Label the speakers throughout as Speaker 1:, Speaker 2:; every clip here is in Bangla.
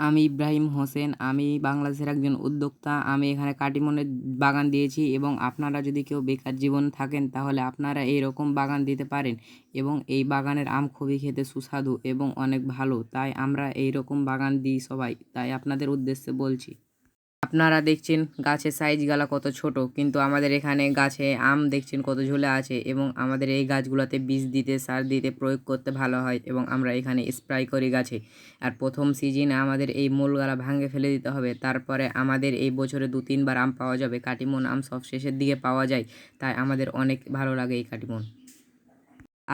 Speaker 1: আমি ইব্রাহিম হোসেন। আমি বাংলাদেশের একজন উদ্যোক্তা। আমি এখানে কাটিমনের বাগান দিয়েছি এবং আপনারা যদি কেউ বেকার জীবন থাকেন তাহলে আপনারা এইরকম বাগান দিতে পারেন এবং এই বাগানের আম খুবই খেতে সুস্বাদু এবং অনেক ভালো। তাই আমরা এইরকম বাগান দিই সবাই। তাই আপনাদের উদ্দেশ্যে বলছি। আপনারা দেখছেন গাছের সাইজগুলা কত ছোট, কিন্তু আমাদের এখানে গাছে আম দেখছেন কত ঝুলে আছে এবং আমাদের এই গাছগুলোতে বীজ দিতে, সার দিতে, প্রয়োগ করতে ভালো হয় এবং আমরা এখানে স্প্রে করি গাছে। আর প্রথম সিজনে আমাদের এই মূলগুলা ভাঙে ফেলে দিতে হবে, তারপরে আমাদের এই বছরে 2-3 বার আম পাওয়া যাবে। কাটিমন আম সব শেষের দিকে পাওয়া যায়, তাই আমাদের অনেক ভালো লাগে এই কাটিমন।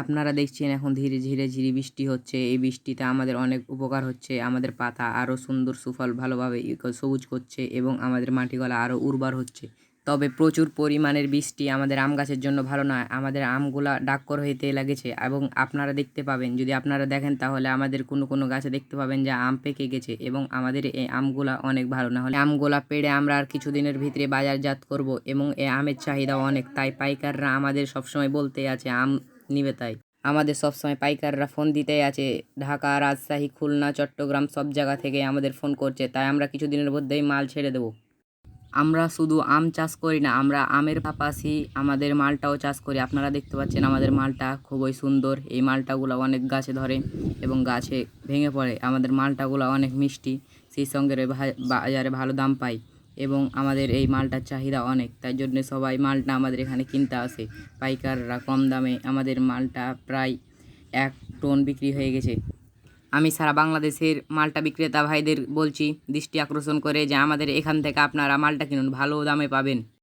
Speaker 1: আপনারা দেখছেন এখন ধীরে ধীরে ঝিরি বৃষ্টি হচ্ছে। এই বৃষ্টিতে আমাদের অনেক উপকার হচ্ছে। আমাদের পাতা আরও সুন্দর সুফল ভালোভাবে সবুজ করছে এবং আমাদের মাটিগুলো আরও উর্বর হচ্ছে। তবে প্রচুর পরিমাণের বৃষ্টি আমাদের আম গাছের জন্য ভালো নয়। আমাদের আমগুলা ডাক্কর হইতে লেগেছে এবং আপনারা দেখতে পাবেন, যদি আপনারা দেখেন তাহলে আমাদের কোনো গাছে দেখতে পাবেন যে আম পেকে গেছে এবং আমাদের এই আমগুলা অনেক ভালো। না হলে আমগুলা পেড়ে আমরা আর কিছুদিনের ভিতরে বাজারজাত করব এবং এই আমের চাহিদা অনেক, তাই পাইকাররা আমাদের সবসময় বলতে আছে আম নিবে। তাই আমাদের সবসময় পাইকাররা ফোন দিতেই আছে। ঢাকা, রাজশাহী, খুলনা, চট্টগ্রাম সব জায়গা থেকে আমাদের ফোন করছে, তাই আমরা কিছুদিনের মধ্যেই মাল ছেড়ে দেবো। আমরা শুধু আম চাষ করি না, আমরা আমের পাশাপাশি আমাদের মালটাও চাষ করি। আপনারা দেখতে পাচ্ছেন আমাদের মালটা খুবই সুন্দর। এই মালটাগুলো অনেক গাছে ধরে এবং গাছে ভেঙে পড়ে। আমাদের মালটাগুলো অনেক মিষ্টি, সেই সঙ্গে বাজারে ভালো দাম পাই এবং আমাদের এই মালটার চাহিদা অনেক। তাই জন্য সবাই মালটা আমাদের এখানে কিনতে আসে। পাইকাররা কম দামে আমাদের মালটা প্রায় 1 টন বিক্রি হয়ে গেছে। আমি সারা বাংলাদেশের মালটা বিক্রেতা ভাইদের বলছি দৃষ্টি আকর্ষণ করে যে আমাদের এখান থেকে আপনারা মালটা কিনুন, ভালো দামে পাবেন।